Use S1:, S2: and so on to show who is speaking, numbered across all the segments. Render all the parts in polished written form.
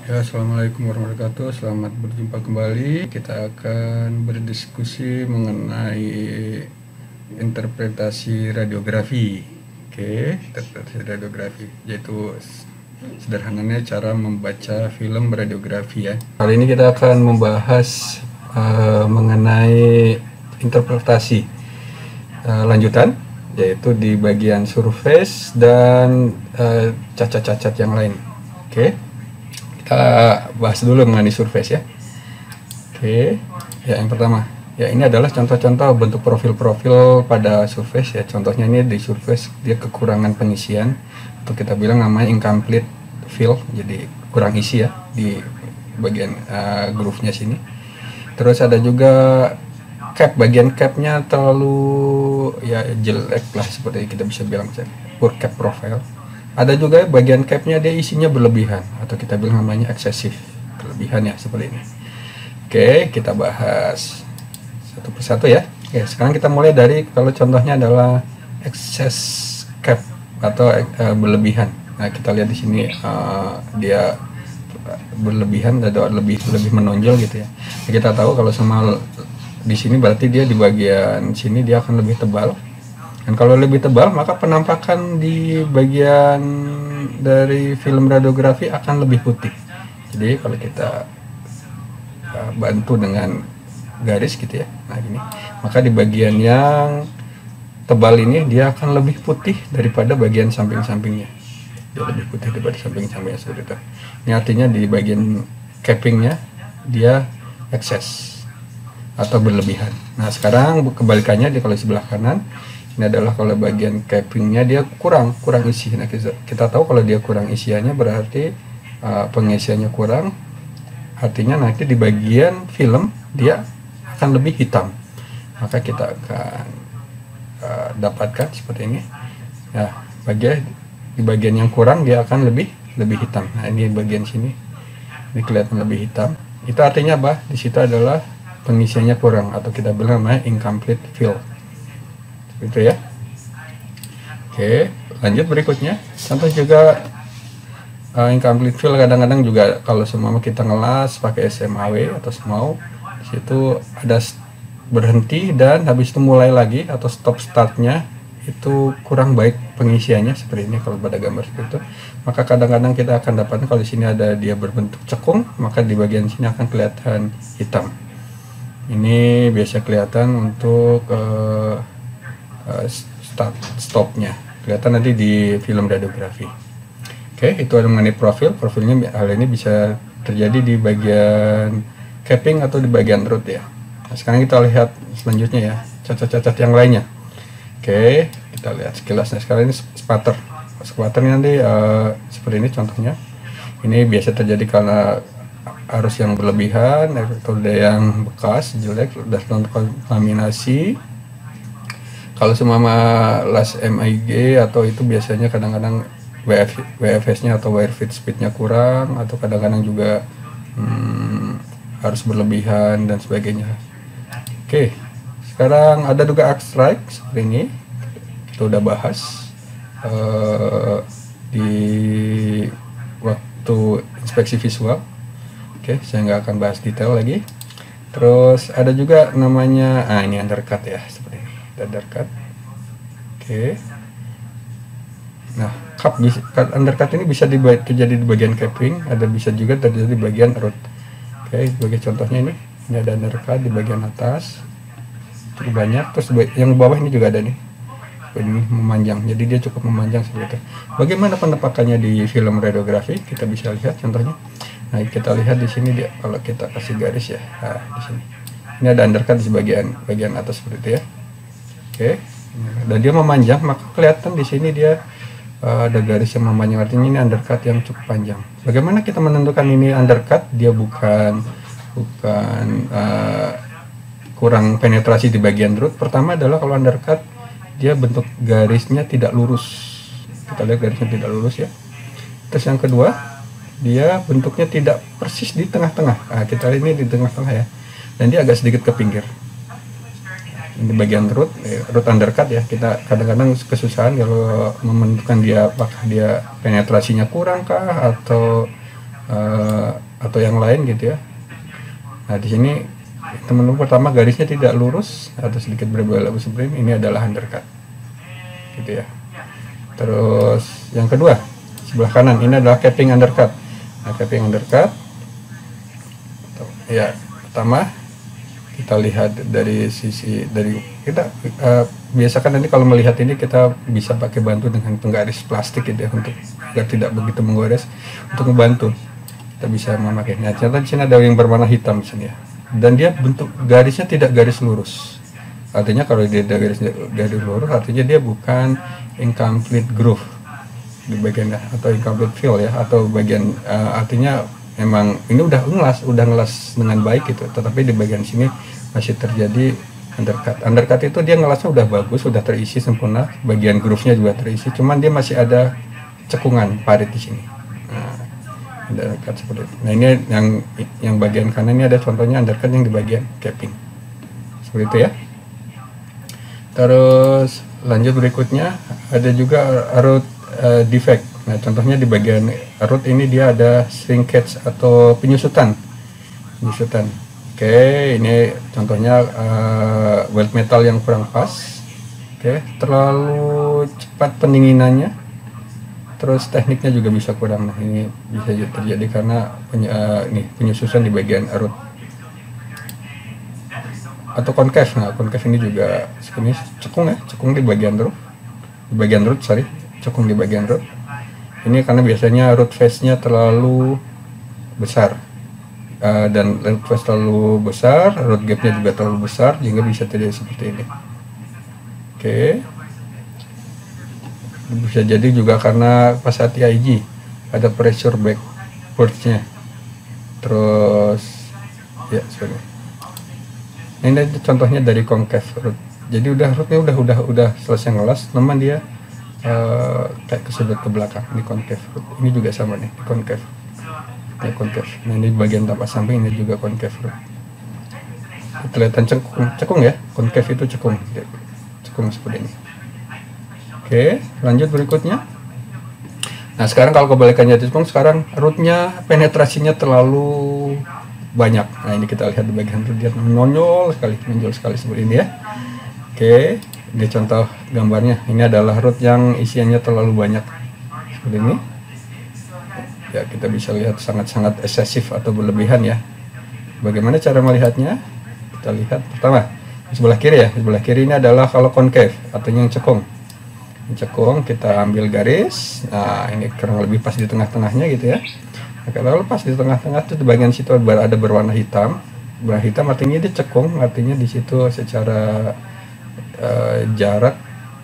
S1: Ya, assalamualaikum warahmatullahi wabarakatuh. Selamat berjumpa kembali. Kita akan berdiskusi mengenai interpretasi radiografi. Oke, interpretasi radiografi, yaitu sederhananya cara membaca film radiografi ya. Kali ini kita akan membahas mengenai interpretasi lanjutan, yaitu di bagian surface dan cacat-cacat yang lain. Oke. Kita bahas dulu mengenai surface ya. Oke, ya yang pertama, ya ini adalah contoh-contoh bentuk profil-profil pada surface ya. Contohnya ini di surface dia kekurangan pengisian, atau kita bilang namanya incomplete fill, jadi kurang isi ya di bagian groove-nya sini. Terus ada juga cap, bagian capnya terlalu ya jelek lah, seperti kita bisa bilang poor cap profile. Ada juga bagian capnya dia isinya berlebihan, atau kita bilang namanya eksesif, berlebihan ya, seperti ini. Oke, kita bahas satu persatu ya. Oke, sekarang kita mulai dari, kalau contohnya adalah excess cap atau berlebihan. Nah, kita lihat di sini dia berlebihan atau lebih menonjol gitu ya. Nah, kita tahu kalau sama di sini berarti dia di bagian sini dia akan lebih tebal. Dan kalau lebih tebal, maka penampakan di bagian dari film radiografi akan lebih putih. Jadi kalau kita bantu dengan garis gitu ya, nah ini, maka di bagian yang tebal ini dia akan lebih putih daripada bagian samping-sampingnya. Dia lebih putih daripada samping-sampingnya, seperti itu. Ini artinya di bagian cappingnya dia ekses atau berlebihan. Nah sekarang kebalikannya, di kalau sebelah kanan, ini adalah kalau bagian cappingnya dia kurang isi. Nah, kita tahu kalau dia kurang isiannya berarti pengisiannya kurang, artinya nanti di bagian film dia akan lebih hitam. Maka kita akan dapatkan seperti ini ya, di bagian yang kurang dia akan lebih hitam. Nah ini bagian sini ini kelihatan lebih hitam, itu artinya apa? Di situ adalah pengisiannya kurang, atau kita bilang namanya incomplete fill gitu ya. Oke, lanjut berikutnya. Contoh juga incomplete fill kadang-kadang juga kalau semua kita ngelas pakai SMAW atau SMAW, di situ ada berhenti dan habis itu mulai lagi, atau stop startnya itu kurang baik pengisiannya, seperti ini kalau pada gambar seperti itu. Maka kadang-kadang kita akan dapatkan kalau di sini ada dia berbentuk cekung, maka di bagian sini akan kelihatan hitam. Ini biasa kelihatan untuk stopnya, kelihatan nanti di film radiografi. Oke, itu ada mengenai profilnya. Hal ini bisa terjadi di bagian capping atau di bagian root ya. Nah, sekarang kita lihat selanjutnya ya, cacat-cacat yang lainnya. Oke, kita lihat sekilas. Nah sekarang ini spatternya nanti seperti ini contohnya. Ini biasa terjadi karena arus yang berlebihan, atau ada yang bekas jelek sudah kontaminasi. Kalau semua las MIG atau itu biasanya kadang-kadang WFS-nya atau wire feed speed-nya kurang, atau kadang-kadang juga harus berlebihan dan sebagainya. Oke, sekarang ada juga arc strike seperti ini, kita udah bahas di waktu inspeksi visual. Oke, saya nggak akan bahas detail lagi. Terus ada juga namanya, ini undercut ya, seperti ini, undercut. Oke, nah undercut ini bisa terjadi di bagian capping, ada bisa juga terjadi di bagian root. Oke, sebagai contohnya ini ada undercut di bagian atas cukup banyak, terus yang bawah ini juga ada nih, ini memanjang, jadi dia cukup memanjang seperti itu. Bagaimana penampakannya di film radiografi? Kita bisa lihat contohnya. Nah kita lihat di sini dia, kalau kita kasih garis ya, nah, di sini ini ada undercut di bagian atas seperti itu ya. Oke, dan dia memanjang, maka kelihatan di sini dia ada garis yang memanjang, artinya ini undercut yang cukup panjang. Bagaimana kita menentukan ini undercut? Dia bukan kurang penetrasi di bagian root. Pertama adalah kalau undercut dia bentuk garisnya tidak lurus, kita lihat garisnya tidak lurus ya. Terus yang kedua, dia bentuknya tidak persis di tengah-tengah. Nah, kita lihat ini di tengah-tengah ya, dan dia agak sedikit ke pinggir. Ini bagian root undercut ya, kita kadang-kadang kesusahan kalau menentukan dia apakah dia penetrasinya kurang kah, atau atau yang lain gitu ya. Nah di sini teman-teman, pertama garisnya tidak lurus atau sedikit berbelok seperti ini adalah undercut gitu ya. Terus yang kedua sebelah kanan ini adalah capping undercut. Nah capping undercut ya, pertama kita lihat dari sisi dari kita biasakan nanti kalau melihat ini kita bisa pakai bantu dengan penggaris plastik gitu ya, untuk agar tidak begitu menggores, untuk membantu kita bisa memakai. Nah contoh di sini ada yang berwarna hitam di sini ya, dan dia bentuk garisnya tidak garis lurus. Artinya kalau dia ada garis lurus artinya dia bukan incomplete groove di bagian atau incomplete fill ya, atau bagian artinya memang ini udah ngelas dengan baik gitu, tetapi di bagian sini masih terjadi undercut. Undercut itu dia ngelasnya udah bagus, udah terisi sempurna, bagian groove-nya juga terisi, cuman dia masih ada cekungan parit di sini. Nah, undercut seperti itu. Nah ini yang bagian kanan ini ada contohnya undercut yang di bagian capping seperti itu ya. Terus lanjut berikutnya ada juga root defect. Nah contohnya di bagian root ini dia ada shrinkage atau penyusutan. Oke, ini contohnya weld metal yang kurang pas. Oke, terlalu cepat pendinginannya. Terus tekniknya juga bisa kurang. Nah ini bisa terjadi karena penyusutan di bagian root atau concave. Nah concave ini juga sebenarnya cekung di bagian root, cekung di bagian root. Ini karena biasanya root face-nya terlalu besar, dan root face terlalu besar, root gap-nya juga terlalu besar, sehingga bisa terjadi seperti ini. Oke, bisa jadi juga karena pas saat TIG ada pressure backwards-nya. Terus ya sebenarnya ini contohnya dari concave root. Jadi rootnya udah selesai ngelas, teman dia kayak kesudut ke belakang di concave root. Ini juga sama nih concave. Nah ini bagian tapak samping, ini juga concave root. Kelihatan cekung ya, concave itu cekung seperti ini. Oke, lanjut berikutnya. Nah sekarang kalau kebalikannya cekung, sekarang rootnya penetrasinya terlalu banyak. Nah ini kita lihat di bagian root, dia menonjol sekali seperti ini ya. Oke, ini contoh gambarnya. Ini adalah root yang isiannya terlalu banyak seperti ini ya, kita bisa lihat sangat-sangat eksesif atau berlebihan ya. Bagaimana cara melihatnya? Kita lihat pertama di sebelah kiri ya. Di sebelah kiri ini adalah kalau concave atau yang cekung. Kita ambil garis. Nah ini kurang lebih pas di tengah-tengahnya gitu ya. Nah, kalau pas di tengah-tengah itu di bagian situ ada berwarna hitam. Berwarna hitam artinya dia cekung, artinya di situ secara jarak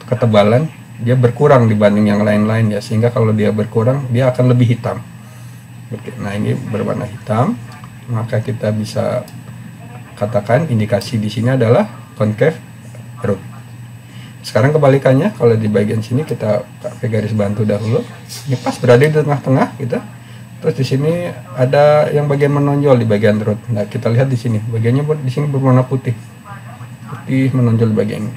S1: ketebalan dia berkurang dibanding yang lain-lain ya, sehingga kalau dia berkurang dia akan lebih hitam. Nah ini berwarna hitam, maka kita bisa katakan indikasi di sini adalah concave root. Sekarang kebalikannya, kalau di bagian sini kita pakai garis bantu dahulu, ini pas berada di tengah-tengah gitu. Terus di sini ada yang bagian menonjol di bagian root. Nah kita lihat di sini bagiannya di sini berwarna putih menonjol di bagian ini.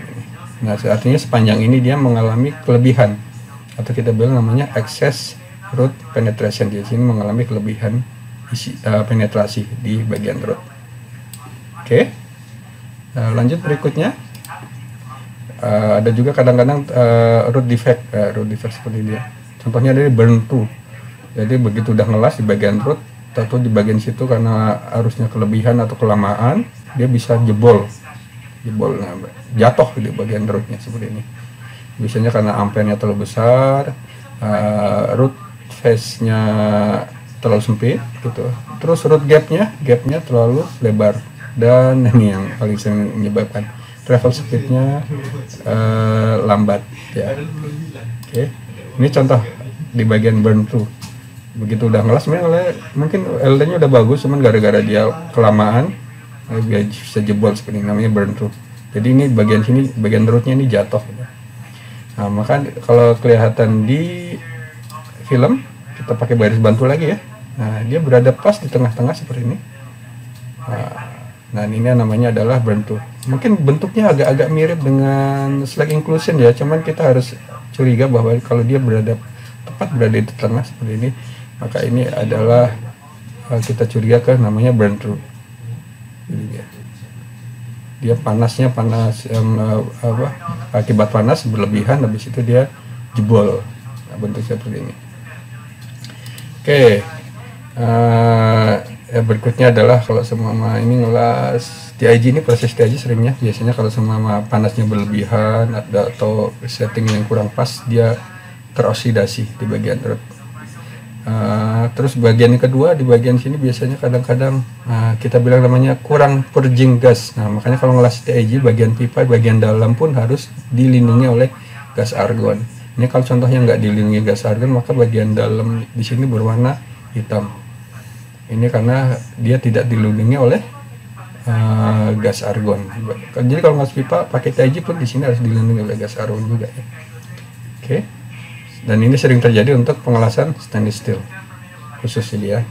S1: Nah artinya sepanjang ini dia mengalami kelebihan, atau kita bilang namanya excess root penetration. Di sini mengalami kelebihan penetrasi di bagian root. Oke, lanjut berikutnya. Ada juga kadang-kadang root defect seperti ini. Contohnya dari burn through. Jadi begitu udah ngelas di bagian root atau di bagian situ, karena arusnya kelebihan atau kelamaan, dia bisa jebol, nah, jatuh di bagian rootnya seperti ini. Biasanya karena ampernya terlalu besar, root face-nya terlalu sempit gitu. Terus root gapnya terlalu lebar, dan ini yang paling sering menyebabkan travel speed-nya lambat ya. Oke, ini contoh di bagian burn through. Begitu udah ngelas, mungkin LD-nya udah bagus, cuman gara-gara dia kelamaan dia bisa jebol seperti ini, namanya burn through. Jadi ini bagian sini, bagian rootnya ini jatuh. Nah maka kalau kelihatan di film, kita pakai baris bantu lagi ya. Nah dia berada pas di tengah-tengah seperti ini. Nah ini namanya adalah burn through. Mungkin bentuknya agak-agak mirip dengan slag inclusion ya, cuman kita harus curiga bahwa kalau dia tepat berada di tengah seperti ini, maka ini adalah kita curiga ke namanya burn through. Jadi dia panasnya panas yang akibat panas berlebihan, habis itu dia jebol. Nah, bentuk seperti ini. Oke, berikutnya adalah kalau semua ini ngelas TIG, ini proses TIG seringnya biasanya kalau semua panasnya berlebihan atau setting yang kurang pas, dia teroksidasi di bagian root. Terus bagian yang kedua di bagian sini biasanya kadang-kadang kita bilang namanya kurang purging gas. Nah, makanya kalau ngelas TIG bagian pipa bagian dalam pun harus dilindungi oleh gas argon. Ini kalau contohnya nggak dilindungi gas argon, maka bagian dalam di sini berwarna hitam. Ini karena dia tidak dilindungi oleh gas argon. Jadi kalau ngelas pipa pakai TIG pun di sini harus dilindungi oleh gas argon juga ya. Oke. Dan ini sering terjadi untuk pengelasan stainless steel khusus dia.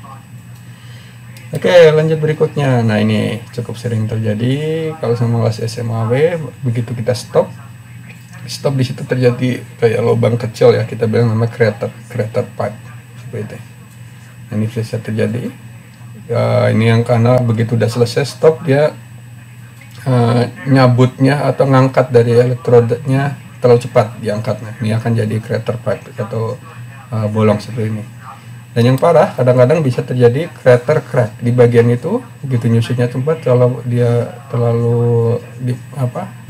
S1: Oke, lanjut berikutnya. Nah, ini cukup sering terjadi kalau sama ngelas SMAW, begitu kita stop di situ terjadi kayak lubang kecil ya, kita bilang nama crater pipe seperti itu. Nah, ini bisa terjadi. Ini yang karena begitu udah selesai stop, dia nyabutnya atau ngangkat dari elektrodenya terlalu cepat diangkatnya. Ini akan jadi crater pipe atau bolong seperti ini. Dan yang parah kadang-kadang bisa terjadi crater crack di bagian itu, begitu nyusutnya cepat, kalau dia terlalu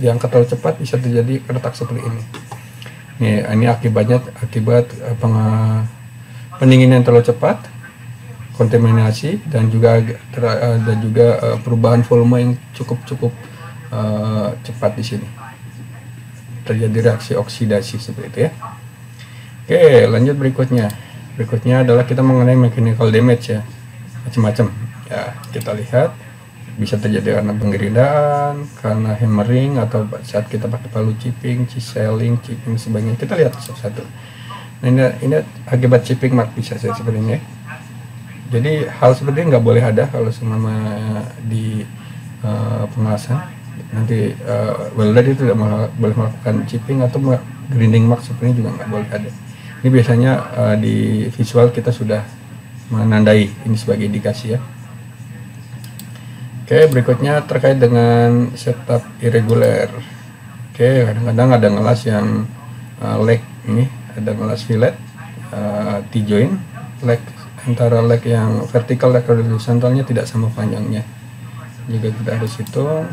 S1: diangkat terlalu cepat bisa terjadi retak seperti ini. Ini akibatnya akibat pendinginan terlalu cepat, kontaminasi, dan juga perubahan volume yang cukup cepat di sini. Terjadi reaksi oksidasi seperti itu ya. Oke, lanjut berikutnya. Berikutnya adalah kita mengenai mechanical damage ya, macam-macam ya. Kita lihat bisa terjadi karena penggerindaan, karena hammering, atau saat kita pakai palu chipping, chiseling, chipping sebagainya. Kita lihat satu-satu. Nah, ini akibat chipping mark bisa seperti ini ya. Jadi hal seperti ini nggak boleh ada kalau semua di pengelasan. Nanti welder itu tidak boleh melakukan chipping atau grinding mark seperti ini juga nggak boleh ada. Ini biasanya di visual kita sudah menandai ini sebagai indikasi ya. Oke, berikutnya terkait dengan setup irregular. Oke, kadang-kadang ada ngelas yang leg ini, ada ngelas fillet, T-joint, leg antara leg yang vertikal leg horizontalnya tidak sama panjangnya. Juga kita harus hitung.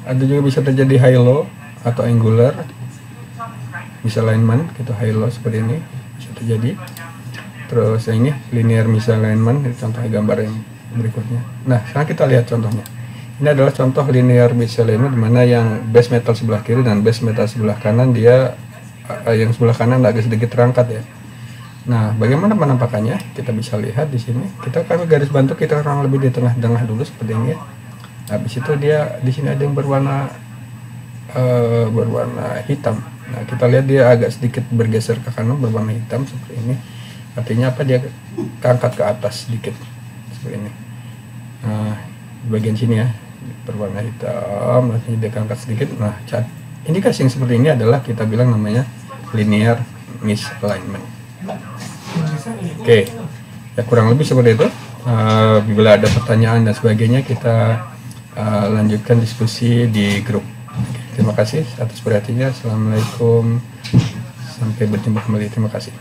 S1: Ada juga bisa terjadi high low atau angular, misalignment gitu, high low seperti ini bisa terjadi. Terus ini linear misalignment, ini contoh gambar yang berikutnya. Nah, sekarang kita lihat contohnya. Ini adalah contoh linear misalignment di mana yang base metal sebelah kiri dan base metal sebelah kanan dia yang sebelah kanan agak sedikit terangkat ya. Nah, bagaimana penampakannya? Kita bisa lihat di sini. Kita pakai garis bantu, kita kurang lebih di tengah-tengah dulu seperti ini ya. Habis itu dia di sini ada yang berwarna hitam. Nah, kita lihat dia agak sedikit bergeser ke kanan berwarna hitam seperti ini. Artinya apa? Dia angkat ke atas sedikit seperti ini. Nah, di bagian sini ya berwarna hitam, artinya dia angkat sedikit. Nah, indikasi yang seperti ini adalah kita bilang namanya linear misalignment. Oke, ya kurang lebih seperti itu. Bila ada pertanyaan dan sebagainya kita lanjutkan diskusi di grup. Terima kasih atas perhatiannya. Assalamualaikum, sampai berjumpa kembali. Terima kasih.